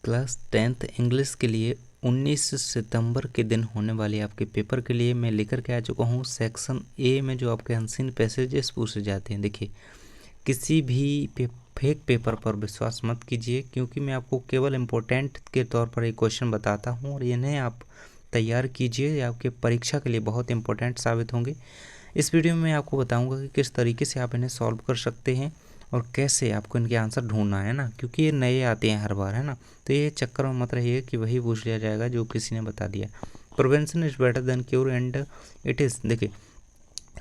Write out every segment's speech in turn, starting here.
Class 10th English के लिए 19 सितंबर के दिन होने वाले आपके पेपर के लिए मैं लेकर के आ चुका हूँ। सेक्शन ए में जो आपके अनसीन पैसेजेस पूछे जाते हैं, देखिए किसी भी फेक पेपर पर विश्वास मत कीजिए, क्योंकि मैं आपको केवल इम्पोर्टेंट के तौर पर एक क्वेश्चन बताता हूँ और इन्हें आप तैयार कीजिए, आपके परीक्षा के लिए बहुत इंपॉर्टेंट साबित होंगे। इस वीडियो में मैं आपको बताऊंगा कि किस तरीके से आप इन्हें सॉल्व कर सकते हैं और कैसे आपको इनके आंसर ढूंढना है ना, क्योंकि ये नए आते हैं हर बार, है ना। तो ये चक्कर में मत रहिए कि वही पूछ लिया जाएगा जो किसी ने बता दिया। Prevention is better than cure and it is. देखिए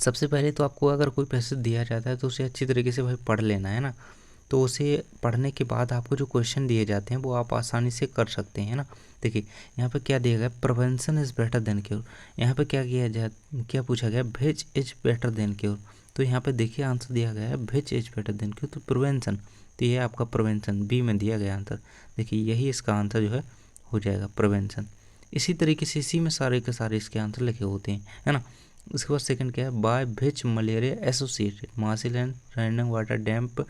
सबसे पहले तो आपको अगर कोई पैसेज दिया जाता है तो उसे अच्छी तरीके से भाई पढ़ लेना है ना। तो उसे पढ़ने के बाद आपको जो क्वेश्चन दिए जाते हैं वो आप आसानी से कर सकते हैं ना। देखिए यहाँ पे क्या दिया गया, prevention is better than cure. यहाँ पे क्या पूछा गया, which is better than cure. तो यहाँ पे देखिए आंसर दिया गया है which is better than cure, तो प्रिवेंशन, तो ये आपका प्रिवेंशन बी में दिया गया आंसर। देखिए यही इसका आंसर जो है हो जाएगा प्रिवेंशन। इसी तरीके से इसी में सारे के सारे इसके आंसर लिखे होते हैं, है ना। उसके बाद सेकंड क्या है, by which malaria associated marshy and running water damp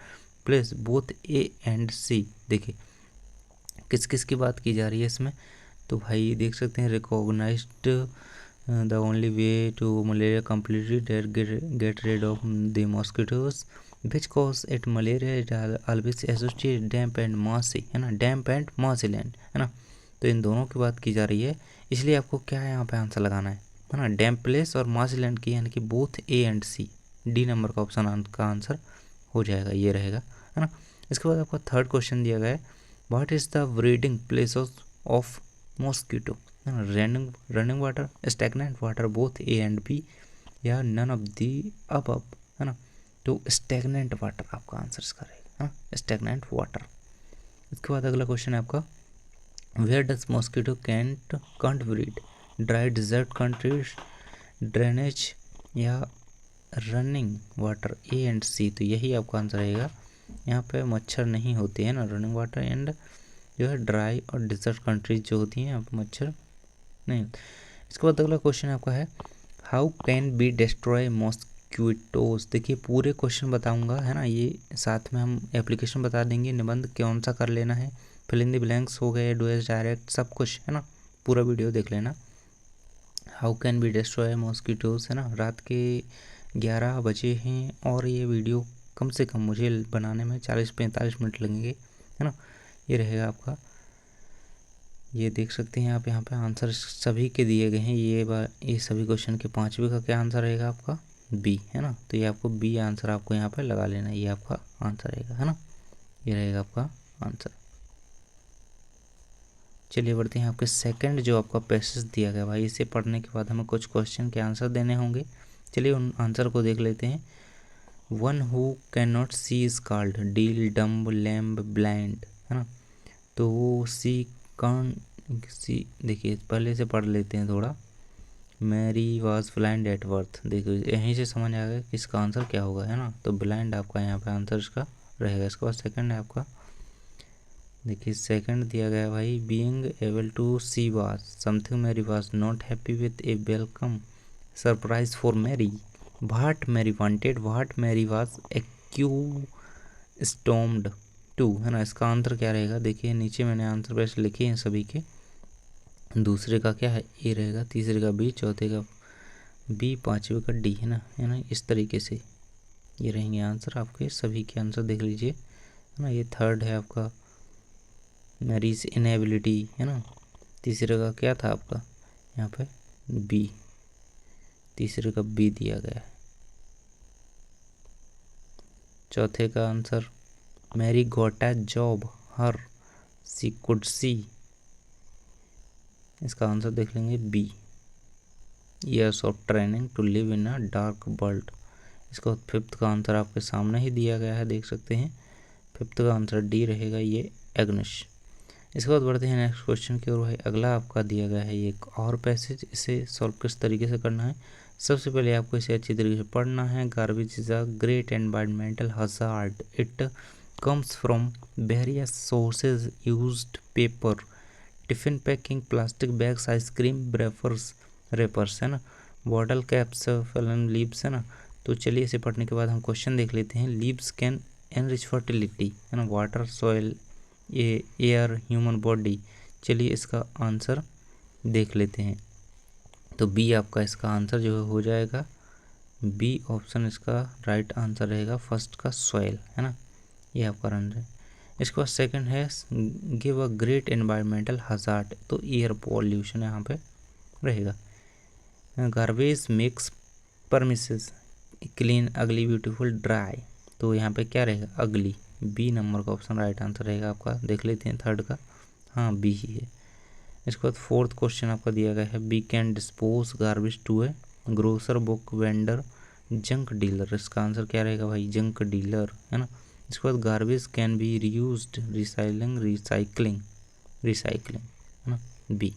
place both A and C. देखिए किस किस की बात की जा रही है इसमें, तो भाई देख सकते हैं recognised the only way to malaria completely get rid of the mosquitoes which cause it malaria it always associate damp and marshy, है ना, डैम्प एंड मासी लैंड, है ना। तो इन दोनों की बात की जा रही है, इसलिए आपको क्या है यहाँ पे आंसर लगाना है ना, डैम्प प्लेस और मासी लैंड की, यानी कि both A and C, D number का ऑप्शन का आंसर हो जाएगा, ये रहेगा, है ना। इसके बाद आपका थर्ड क्वेश्चन दिया गया है, what is the breeding place of mosquito, running water, stagnant water, both A and B, या नन ऑफ दी अबव, है ना। तो स्टैग्नेंट वाटर आपका आंसर इसका रहेगा, है ना, स्टैग्नेंट वाटर। इसके बाद अगला क्वेश्चन है आपका, where does mosquito can't breed, dry desert countries, drainage, या running water, A and C. तो यही आपका आंसर रहेगा। यहाँ पे मच्छर नहीं होते हैं ना, रनिंग वाटर एंड जो है ड्राई और डिजर्ट कंट्रीज जो होती हैं यहाँ पे मच्छर नहीं होते। इसके बाद अगला क्वेश्चन आपका है, how can be destroy mosquitoes. देखिए पूरे क्वेश्चन बताऊंगा, है ना, ये साथ में हम एप्लीकेशन बता देंगे, निबंध कौन सा कर लेना है, फिल इन द ब्लैंक्स हो गए, डुएस डायरेक्ट, सब कुछ, है ना, पूरा वीडियो देख लेना। How can be destroy mosquitoes, है ना। रात के 11 बजे हैं और ये वीडियो कम से कम मुझे बनाने में 40-45 मिनट लगेंगे, है ना। ये रहेगा आपका, ये देख सकते हैं आप यहाँ पे आंसर सभी के दिए गए हैं। ये सभी क्वेश्चन के पांचवे का क्या आंसर रहेगा आपका, बी, है ना। तो ये आपको बी आंसर आपको यहाँ पे लगा लेना है, ये आपका आंसर रहेगा, है ना, ये रहेगा आपका आंसर। चलिए बढ़ते हैं, आपके सेकंड जो आपका पैसेज दिया गया भाई, इसे पढ़ने के बाद हमें कुछ क्वेश्चन के आंसर देने होंगे। चलिए उन आंसर को देख लेते हैं। One who can not see is called deal, dumb, lamb, blind, है ना। तो वो सी कौन सी, देखिए पहले से पढ़ लेते हैं थोड़ा। Mary was blind at birth, देखिए यहीं से समझ आ गया कि इसका आंसर क्या होगा, है ना। तो ब्लाइंड आपका यहाँ पे आंसर इसका रहेगा। इसके बाद सेकंड है आपका, देखिए सेकंड दिया गया भाई, being able to see was something Mary was not happy with a welcome surprise for Mary, what Mary wanted, what Mary was accustomed to, है ना। इसका आंसर क्या रहेगा, देखिए नीचे मैंने आंसर वैसे लिखे हैं सभी के। दूसरे का क्या है, ए रहेगा, तीसरे का बी, चौथे का बी, पांचवे का डी, है ना, इस तरीके से ये रहेंगे आंसर आपके। सभी के आंसर देख लीजिए, है ना। ये थर्ड है आपका मैरीज इनएबिलिटी, है ना। तीसरे का क्या था आपका यहाँ पे, बी, तीसरे का बी दिया गया है। चौथे का answer Mary got a job her she could see, इसका आंसर देख लेंगे B, years of training to live in a dark world. इसका बाद फिफ्थ का आंसर आपके सामने ही दिया गया है, देख सकते हैं। फिफ्थ का आंसर डी रहेगा, ये एग्निश। इसके बाद बढ़ते हैं नेक्स्ट क्वेश्चन की ओर भाई। अगला आपका दिया गया है ये एक और पैसेज, इसे सॉल्व किस तरीके से करना है। सबसे पहले आपको इसे अच्छी तरीके से पढ़ना है। Garbage is a great environmental hazard, it comes from various sources, used paper, tiffin packing, plastic bags, ice cream wrappers, है ना, बॉटल कैप्स, फलन लीव्स, है ना। तो चलिए इसे पढ़ने के बाद हम क्वेश्चन देख लेते हैं। लीव्स कैन एनरिच फर्टिलिटी, है ना, water, soil, air, human body. चलिए इसका आंसर देख लेते हैं। तो बी आपका इसका आंसर जो है हो जाएगा, बी ऑप्शन इसका राइट आंसर रहेगा फर्स्ट का सॉइल, है ना, ये आपका आंसर है। इसके बाद सेकंड है give a great environmental hazard, तो एयर पॉल्यूशन यहाँ पे रहेगा। गार्बेज मिक्स परमिसेस क्लीन अगली ब्यूटीफुल ड्राई, तो यहाँ पे क्या रहेगा, अगली, बी नंबर का ऑप्शन राइट आंसर रहेगा आपका। देख लेते हैं थर्ड का, हाँ बी ही है। इसके बाद फोर्थ क्वेश्चन आपका दिया गया है we can dispose garbage to a grocer, book vendor, junk dealer. इसका आंसर क्या रहेगा भाई, जंक डीलर, है ना। इसके बाद garbage can be reused, recycling, है ना, बी।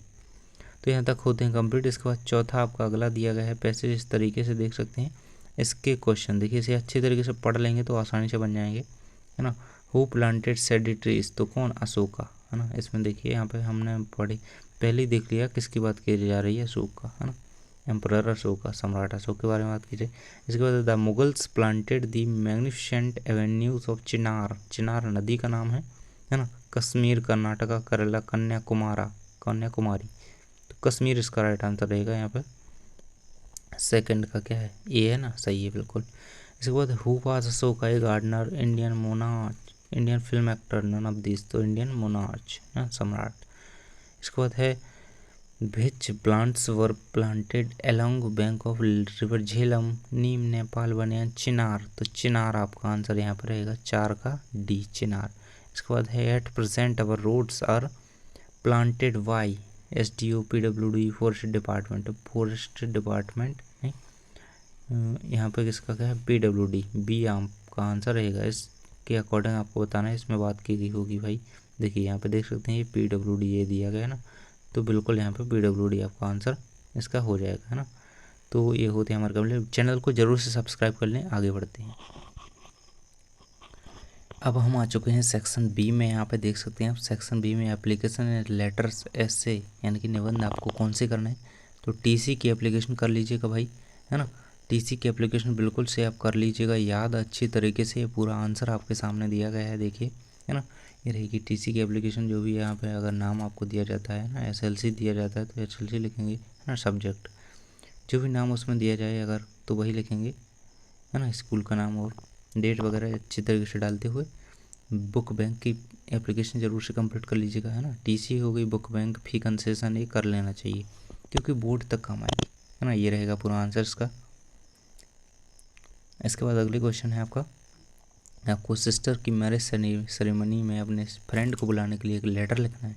तो यहाँ तक होते हैं कंप्लीट। इसके बाद चौथा आपका अगला दिया गया है पैसेज, इस तरीके से देख सकते हैं इसके क्वेश्चन। देखिए इसे अच्छी तरीके से पढ़ लेंगे तो आसानी से बन जाएंगे, है ना। हु प्लांटेड सेडी ट्रीज, तो कौन, अशोका, है ना। इसमें देखिए यहाँ पे हमने पढ़ी, पहले ही देख लिया किसकी बात की जा रही है, अशोक का, है ना, एम्परर अशोक का, सम्राट अशोक के बारे में बात कीजिए। इसके बाद the Mughals planted the magnificent avenues of chinar, chinar नदी का नाम है ना। कश्मीर, कर्नाटका, केरला, कन्याकुमारी, तो कश्मीर इसका राइट आंसर रहेगा यहाँ पे। सेकंड का क्या है, ए है ना, सही है बिल्कुल। इसके बाद who was Ashoka a gardener, Indian monarch, Indian film actor, none of this, तो इंडियन मोनार्च, सम्राट। इसके बाद है which plants were planted along bank of river Jhelum, नीम, नेपाल, बनियान, चिनार, तो चिनार आपका आंसर यहाँ पर रहेगा, चार का डी, चिनार। इसके बाद है at present our roads are planted by SDO, PWD, forest department, forest department नहीं, यहाँ पे किसका क्या है, PWD, बी आपका आंसर रहेगा। इसके अकॉर्डिंग आपको बताना है, इसमें बात की गई होगी भाई। देखिए यहाँ पे देख सकते हैं ये PWD ये दिया गया है ना, तो बिल्कुल यहाँ पे PWD आपका आंसर इसका हो जाएगा, है ना। तो ये होते हैं हमारे कंप्लीट। चैनल को जरूर से सब्सक्राइब कर लें, आगे बढ़ते हैं। अब हम आ चुके हैं सेक्शन बी में। यहाँ पे देख सकते हैं आप सेक्शन बी में एप्लीकेशन एंड लेटर्स ऐसे, यानी कि निबंध आपको कौन से करना है, तो टीसी की एप्लीकेशन कर लीजिएगा भाई, है ना। टीसी की एप्लीकेशन बिल्कुल से आप कर लीजिएगा याद अच्छी तरीके से, पूरा आंसर आपके सामने दिया गया है, देखिए, है ना। ये रहेगी टीसी की एप्लीकेशन। जो भी यहाँ पे अगर नाम आपको दिया जाता है ना, SLC दिया जाता है तो SLC लिखेंगे, है ना। सब्जेक्ट जो भी नाम उसमें दिया जाए अगर, तो वही लिखेंगे, है ना। स्कूल का नाम और डेट वगैरह अच्छी तरीके से डालते हुए बुक बैंक की एप्लीकेशन ज़रूर से कंप्लीट कर लीजिएगा, है ना। टीसी हो गई, बुक बैंक, फी कंसेशन, ये कर लेना चाहिए क्योंकि बोर्ड तक काम आएगी, है ना। ये रहेगा पूरा आंसर इसका। इसके बाद अगले क्वेश्चन है आपको सिस्टर की मैरिज सेरेमनी में अपने फ्रेंड को बुलाने के लिए एक लेटर लिखना है।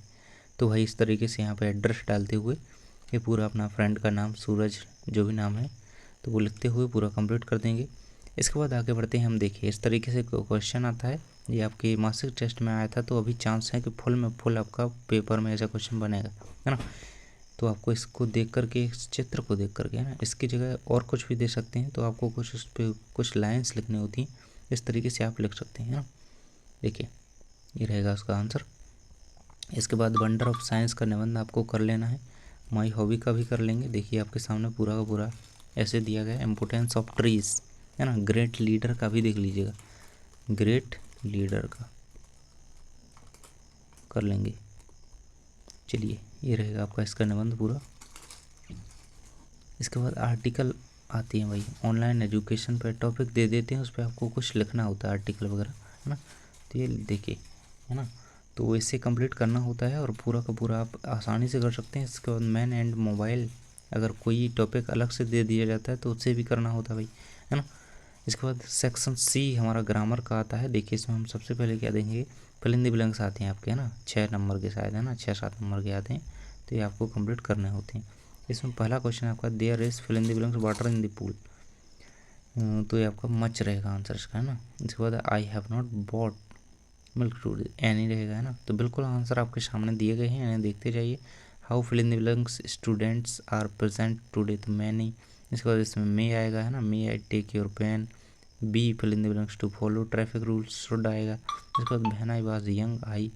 तो भाई इस तरीके से यहाँ पे एड्रेस डालते हुए ये पूरा अपना फ्रेंड का नाम, सूरज जो भी नाम है, तो वो लिखते हुए पूरा कंप्लीट कर देंगे। इसके बाद आगे बढ़ते हैं हम। देखिए इस तरीके से क्वेश्चन आता है, ये आपके मासिक टेस्ट में आया था, तो अभी चांस है कि फुल में फुल आपका पेपर में ऐसा क्वेश्चन बनेगा, है ना। तो आपको इसको देख करके, इस चित्र को देख करके, है ना, इसकी जगह और कुछ भी दे सकते हैं, तो आपको कुछ उस पर कुछ लाइन्स लिखनी होती हैं, इस तरीके से आप लिख सकते हैं, है ना। देखिए ये रहेगा उसका आंसर। इसके बाद वंडर ऑफ साइंस का निबंध आपको कर लेना है। माई हॉबी का भी कर लेंगे। देखिए आपके सामने पूरा का पूरा ऐसे दिया गया है। इम्पोर्टेंस ऑफ ट्रीज, है ना। ग्रेट लीडर का भी देख लीजिएगा, ग्रेट लीडर का कर लेंगे। चलिए ये रहेगा आपका इसका निबंध पूरा। इसके बाद आर्टिकल आती हैं भाई, ऑनलाइन एजुकेशन पर टॉपिक दे देते हैं, उस पर आपको कुछ लिखना होता है आर्टिकल वगैरह, है ना। तो ये देखिए, है ना, तो इससे कंप्लीट करना होता है और पूरा का पूरा आप आसानी से कर सकते हैं। इसके बाद मैन एंड मोबाइल, अगर कोई टॉपिक अलग से दे दिया जाता है तो उससे भी करना होता है भाई, है ना। इसके बाद सेक्शन सी हमारा ग्रामर का आता है। देखिए इसमें हम सबसे पहले क्या देंगे, फिल इन द ब्लैंक्स आते हैं आपके, है ना, 6 नंबर के शायद, है ना, 6-7 नंबर के आते हैं, तो ये आपको कंप्लीट करने होते हैं। इसमें पहला क्वेश्चन आपका there is fill in the blanks water in the pool, तो ये आपका मच रहेगा आंसर इसका, है ना। इसके बाद I have not bought milk too, any रहेगा, है ना। तो बिल्कुल आंसर आपके सामने दिए गए हैं, इन्हें देखते जाइए। How fill in the blanks students are present today, तो मैनी। इसके बाद इसमें मे आएगा, है ना, may I take your pen. We fill in the blanks to follow traffic rules, should आएगा। इसके बाद when I was young I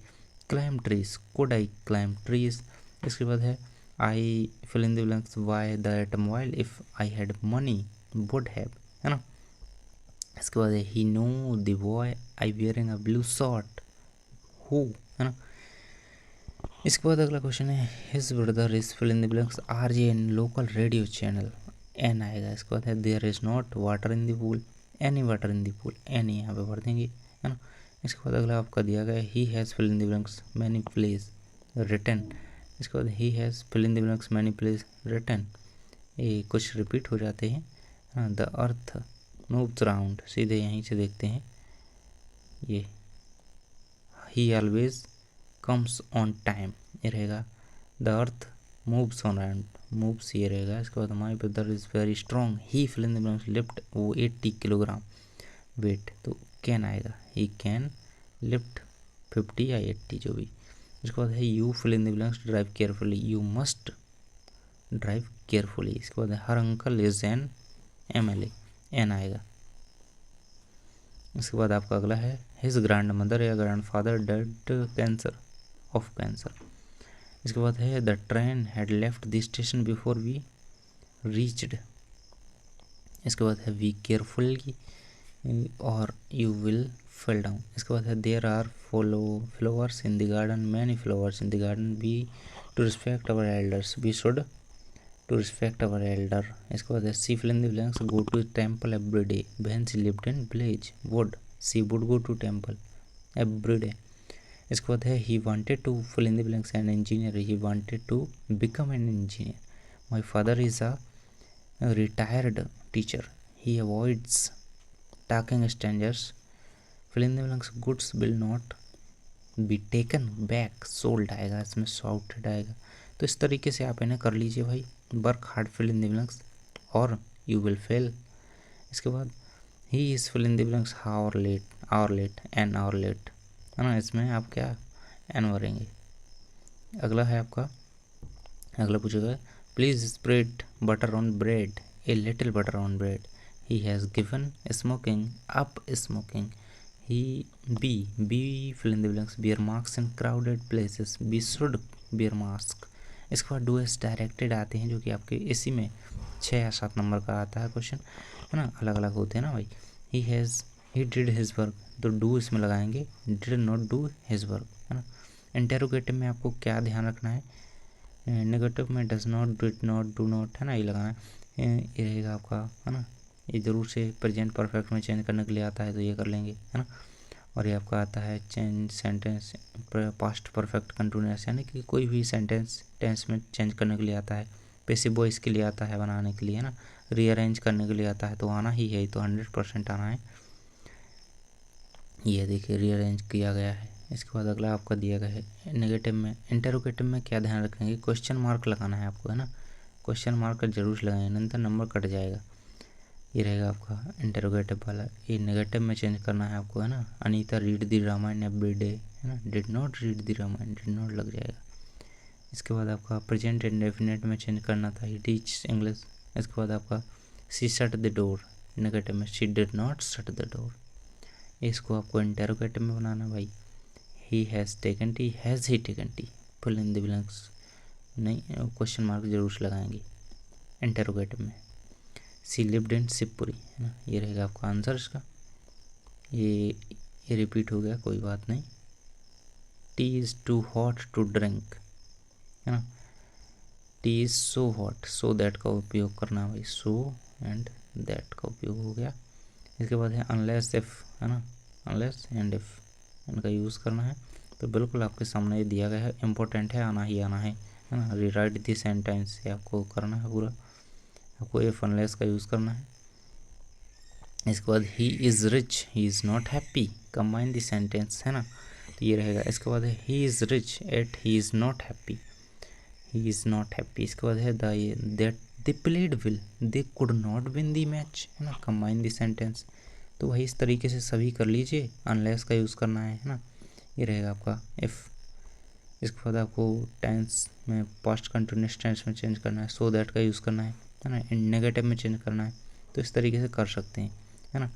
climb trees, could I climb trees. इसके बाद है I fill in the blanks buy the automobile, if I had money would have, है ना। इसके बाद he know the boy I wearing a blue shirt, who, है ना। इसके बाद अगला क्वेश्चन है his brother is fill in the blanks RJ in local radio channel, an आएगा। इसके बाद है there is not water in the pool, any water in the pool, any यहाँ पे भर देंगे, है ना। इसके बाद अगला आपका दिया गया he has fill in the blanks many place written. इसके बाद he has fill in the blanks many place written, ये कुछ रिपीट हो जाते हैं, हाँ। द अर्थ मूव्स अराउंड, सीधे यहीं से देखते हैं, ये he always comes on time, ये रहेगा। The earth moves on around, moves ये रहेगा। इसके बाद my brother is very strong, he fill in the blanks lift, वो 80 किलोग्राम वेट, तो कैन आएगा, ही कैन लिफ्ट 50 या 80 जो भी। इसके बाद है you fill in the blanks drive carefully, you must drive carefully. इसके बाद her uncle is an MLA, an आएगा। इसके बाद आपका अगला है हिज ग्रैंड मदर या grandfather dead cancer of cancer. इसके बाद है the train had left the station before we reached. इसके बाद है वी केयरफुली और यू विल फेल डाउन। इसके बाद है there are flowers in the garden, many flowers in the garden, we to respect our elders, we should to respect our elder. इसके बाद है she fill in the blanks go to temple every day, when she lived in village would, she would go to temple every day. इसके बाद है he wanted to fill in the blanks an engineer, he wanted to become an engineer. My father is a retired teacher, he avoids talking strangers, fill in the blanks goods will not be taken back, sold आएगा, इसमें shorted आएगा। तो इस तरीके से आप इन्हें कर लीजिए भाई, work hard fill in the blanks और यू विल फेल। इसके बाद he is fill in the blanks hour late an hour late, है ना। इसमें आप क्या एन भरेंगे। अगला है आपका, अगला पूछेगा please spread butter on bread, a little butter on bread, he has given smoking up smoking, he be fill in the blanks bear marks in crowded places, be should bear mask. इसके बाद do S directed आते हैं जो कि आपके इसी में 6 या 7 नंबर का आता है क्वेश्चन, है ना, अलग अलग होते हैं ना भाई। ही डिड हिज वर्क, तो डू इसमें लगाएंगे, did not do his work, है ना। इंटेरोगेटिव में आपको क्या ध्यान रखना है, नेगेटिव में does not, did not, do not, है ना, ये लगाना है, ये रहेगा आपका, है ना। ये ज़रूर से प्रेजेंट परफेक्ट में चेंज करने के लिए आता है तो ये कर लेंगे, है ना। और ये आपका आता है change sentence past perfect continuous, यानी कि कोई भी सेंटेंस टेंस में चेंज करने के लिए आता है। पैसिव वॉइस के लिए आता है बनाने के लिए, है ना। रीअरेंज करने के लिए आता है, तो आना ही है, तो 100% आना है। ये देखिए रीअरेंज किया गया है। इसके बाद अगला आपका दिया गया है नेगेटिव में, इंटेरोगेटिव में क्या ध्यान रखेंगे, क्वेश्चन मार्क लगाना है आपको, है ना। क्वेश्चन मार्क जरूर लगाएंगे, नहीं तो नंबर कट जाएगा। ये रहेगा आपका इंटेरोगेटिव वाला, ये नेगेटिव में चेंज करना है आपको, है ना। Anita read the Ramayan every day, है ना, did not read the Ramayan, did not लग जाएगा। इसके बाद आपका प्रेजेंट इंडेफिनिट में चेंज करना था, ही टीच इंग्लिश। इसके बाद आपका she shut the door, negative में she did not shut the door. इसको आपको इंटेरोगेटिव में बनाना भाई, he has taken tea, has he taken tea, fill in the blanks नहीं, क्वेश्चन मार्क जरूर से लगाएंगे इंटेरोगेटिव में। सी लिव्ड इन शिवपुरी, है ना, ये रहेगा आपका आंसर इसका। ये रिपीट हो गया, कोई बात नहीं। Tea is too hot to drink, है ना, tea is so hot, so that का उपयोग करना भाई, सो एंड दैट का उपयोग हो गया। इसके बाद है अनलेस इफ़, है ना, अनलेस एंड इफ़, इनका यूज़ करना है। तो बिल्कुल आपके सामने ये दिया गया है, इम्पोर्टेंट है, आना ही आना है ना। रीराइट दी सेंटेंस ये आपको करना है पूरा, आपको इफ अनलेस का यूज़ करना है। इसके बाद he is rich, he is not happy, combine the sentence, है ना, तो ये रहेगा। इसके बाद है he is rich at he is not happy, he is not happy. इसके बाद है that they played well, they could not win the match, है ना, कंबाइन दी सेंटेंस। तो वही इस तरीके से सभी कर लीजिए, अनलेस का यूज़ करना है ना, ये रहेगा आपका इफ़। इसके बाद आपको टेंस में पास्ट कंटिन्यूअस टेंस में चेंज करना है, सो दैट का यूज़ करना है ना, नेगेटिव में चेंज करना है। तो इस तरीके से कर सकते हैं, है ना।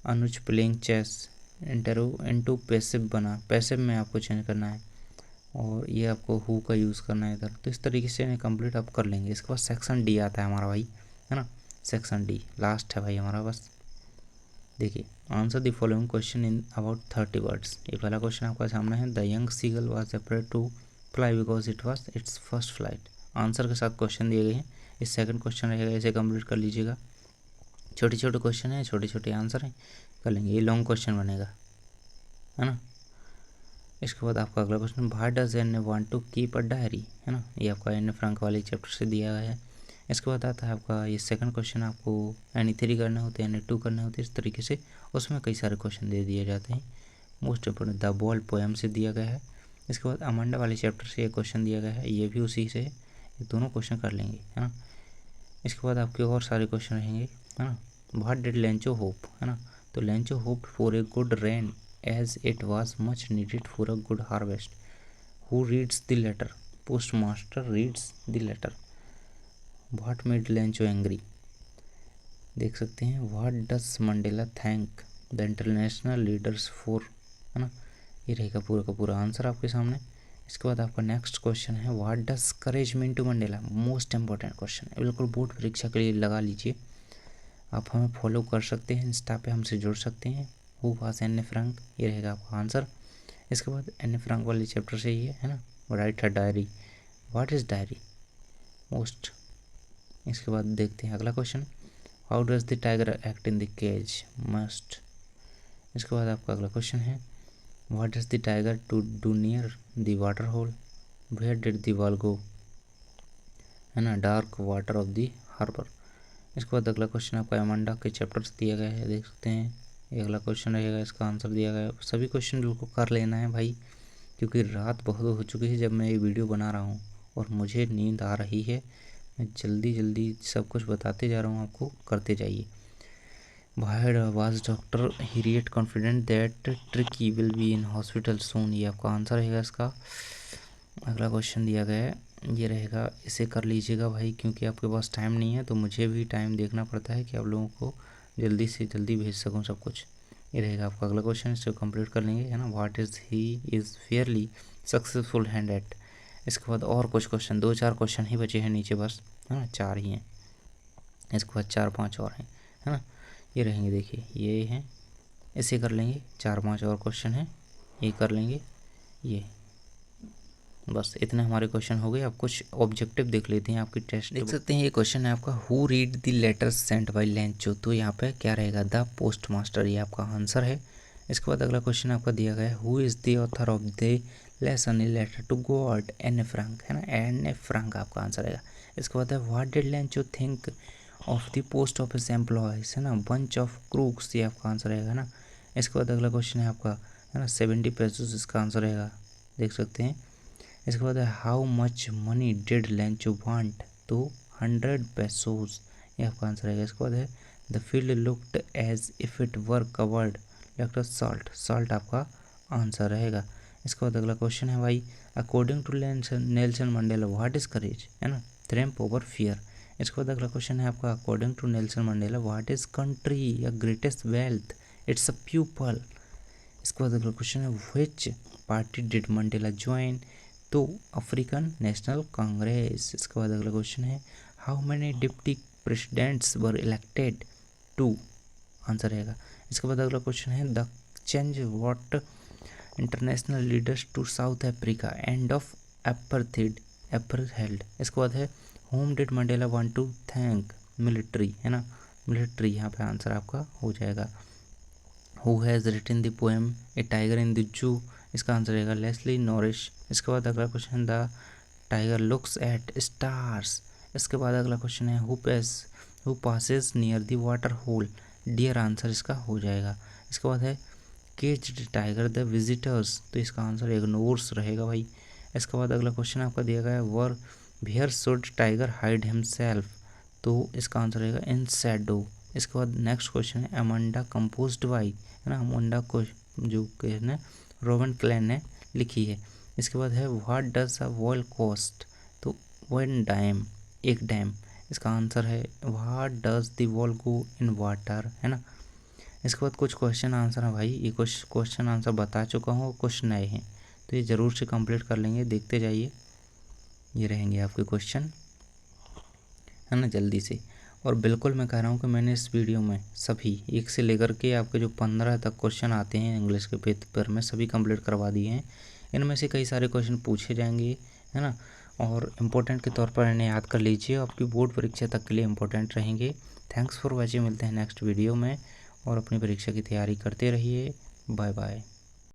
अनुज प्लेइंग चेस इनटू पैसिव बना, पैसिव में आपको चेंज करना है, और ये आपको हु का यूज़ करना है इधर। तो इस तरीके से इन्हें कंप्लीट आप कर लेंगे। इसके बाद सेक्शन डी आता है हमारा भाई, है ना, सेक्शन डी लास्ट है भाई हमारा बस। देखिए, answer the following question in about 30 words. ये पहला क्वेश्चन आपका सामने है। The young seagull was afraid to fly because it was its first flight. Answer के साथ क्वेश्चन दिए गए हैं। इस सेकंड क्वेश्चन रहेगा, इसे कंप्लीट कर लीजिएगा। छोटे छोटे क्वेश्चन हैं, छोटे छोटे आंसर हैं, कर लेंगे। ये लॉन्ग क्वेश्चन बनेगा, है ना। इसके बाद आपका अगला question, why does Anne want to keep a diary, है ना। ये आपका एन फ्रैंक वाले चैप्टर से दिया गया है। इसके बाद आता है आपका ये सेकंड क्वेश्चन, आपको NE3 करने होते हैं, NE2 करने होते हैं, इस तरीके से उसमें कई सारे क्वेश्चन दे दिए जाते हैं। Most important the ball poem से दिया गया है। इसके बाद अमांडा वाले चैप्टर से एक क्वेश्चन दिया गया है, ये भी उसी से है। ये दोनों क्वेश्चन कर लेंगे, है ना। इसके बाद आपके और सारे क्वेश्चन रहेंगे, है ना। व्हाट डिड लेंचो होप, है ना। तो Lencho hope for a good rain as it was much needed for a good harvest. Who reads the letter, postmaster reads the letter. What made Lencho angry, देख सकते हैं। What does Mandela thank the international leaders for, है ना। ये रहेगा पूरा का पूरा आंसर आपके सामने। इसके बाद आपका नेक्स्ट क्वेश्चन है, what does courage mean to Mandela. Most important question है, बिल्कुल बोर्ड परीक्षा के लिए लगा लीजिए। आप हमें फॉलो कर सकते हैं, इंस्टा पे हमसे जुड़ सकते हैं। हु वाज एन फ्रैंक, ये रहेगा आपका आंसर। इसके बाद एन फ्रैंक वाले चैप्टर से ही है ना। Write a diary, what is diary, most. इसके बाद देखते हैं अगला question, how does the tiger act in the cage, must. इसके बाद आपका अगला क्वेश्चन है, what does the tiger to do near the water hole, where did the wall go, है ना, dark water of the harbour. इसके बाद अगला क्वेश्चन आपका अमांडा के चैप्टर से दिया गया है, देख सकते हैं। ये अगला क्वेश्चन रहेगा, इसका आंसर दिया गया है। सभी क्वेश्चन बिल्कुल कर लेना है भाई, क्योंकि रात बहुत हो चुकी है जब मैं ये वीडियो बना रहा हूँ और मुझे नींद आ रही है। मैं जल्दी जल्दी सब कुछ बताते जा रहा हूँ, आपको करते जाइए। Why was doctor Herriot confident that Tricki will be in hospital soon, ये आपका आंसर रहेगा इसका। अगला क्वेश्चन दिया गया है, ये रहेगा, इसे कर लीजिएगा भाई, क्योंकि आपके पास टाइम नहीं है तो मुझे भी टाइम देखना पड़ता है कि आप लोगों को जल्दी से जल्दी भेज सकूं सब कुछ। ये रहेगा आपका अगला क्वेश्चन, इसे कंप्लीट कर लेंगे, है ना। What is he is Fairlie successful hand eight. इसके बाद और कुछ क्वेश्चन, 2-4 क्वेश्चन ही बचे हैं नीचे बस, है ना, 4 ही हैं। इसके बाद 4-5 और हैं, है ना। ये रहेंगे, देखिए ये हैं, इसे कर लेंगे। 4-5 और क्वेश्चन हैं, ये कर लेंगे। ये बस इतने हमारे क्वेश्चन हो गए। अब कुछ ऑब्जेक्टिव देख लेते हैं आपकी टेस्ट। देख सकते हैं ये क्वेश्चन है आपका, who read the letter sent by Lencho. तो यहाँ पे क्या रहेगा, द पोस्ट मास्टर, ये आपका आंसर है। इसके बाद अगला क्वेश्चन आपका दिया गया है, who is the author of the lesson a letter to God, Anne Frank, है ना। एन फ्रैंक आपका आंसर रहेगा। इसके बाद है, what did Lencho think of the post office employees, है ना, बंच ऑफ क्रूक्स, ये आपका आंसर रहेगा ना। इसके बाद अगला क्वेश्चन है आपका, है ना, 70 पेसोस, इसका आंसर रहेगा, देख सकते हैं। इसके बाद है, how much money did Lencho want, तो 100 पेसोस, ये आपका आंसर रहेगा। इसके बाद है, the field looked as if it were covered left salt, salt आपका आंसर रहेगा। इसके बाद अगला क्वेश्चन है भाई, according to Nelson Mandela what is courage, है ना, ट्रम्प ओवर फियर। इसके बाद अगला क्वेश्चन है आपका, according to Nelson Mandela what is country या greatest wealth, it's a people. इसके बाद अगला क्वेश्चन है, which party did Mandela join, तो अफ्रीकन नेशनल कांग्रेस। इसके बाद अगला क्वेश्चन है, how many deputy presidents were elected, 2 answer रहेगा। इसके बाद अगला क्वेश्चन है, the change what international leaders to South Africa end of apartheid एपर हेल्ड। इसके बाद है, whom did Mandela want to thank, military, है ना, मिलिट्री यहाँ पे आंसर आपका हो जाएगा। Who has written the poem a tiger in the zoo, इसका आंसर रहेगा लेस्ली नॉरिश। इसके बाद अगला question, the tiger looks at stars. इसके बाद अगला क्वेश्चन है, who passes near the water hole, deer answer इसका हो जाएगा। इसके बाद है, केज्ड टाइगर द विजिटर्स, तो इसका आंसर इग्नोर्स रहेगा भाई। इसके बाद अगला क्वेश्चन आपका दिया गया है, where where should tiger hide himself, तो इसका आंसर रहेगा इन शैडो। इसके बाद नेक्स्ट क्वेश्चन है, अमांडा कंपोज्ड बाई, है ना, अमांडा को जो है रोमन क्लैन ने लिखी है। इसके बाद है, what does a wall cost, तो 1 डाइम, एक डैम। इसका आंसर है, what does the wall go in water, है ना। इसके बाद कुछ क्वेश्चन आंसर है भाई, ये कुछ क्वेश्चन आंसर बता चुका हूँ, कुछ नए हैं, तो ये ज़रूर से कंप्लीट कर लेंगे, देखते जाइए। ये रहेंगे आपके क्वेश्चन, है ना, जल्दी से। और बिल्कुल मैं कह रहा हूँ कि मैंने इस वीडियो में सभी 1 से लेकर के आपके जो 15 तक क्वेश्चन आते हैं इंग्लिश के पेपर में सभी कंप्लीट करवा दिए हैं। इनमें से कई सारे क्वेश्चन पूछे जाएंगे, है ना, और इम्पोर्टेंट के तौर पर इन्हें याद कर लीजिए, आपकी बोर्ड परीक्षा तक के लिए इम्पोर्टेंट रहेंगे। थैंक्स फॉर वॉचिंग, मिलते हैं नेक्स्ट वीडियो में और अपनी परीक्षा की तैयारी करते रहिए। Bye bye.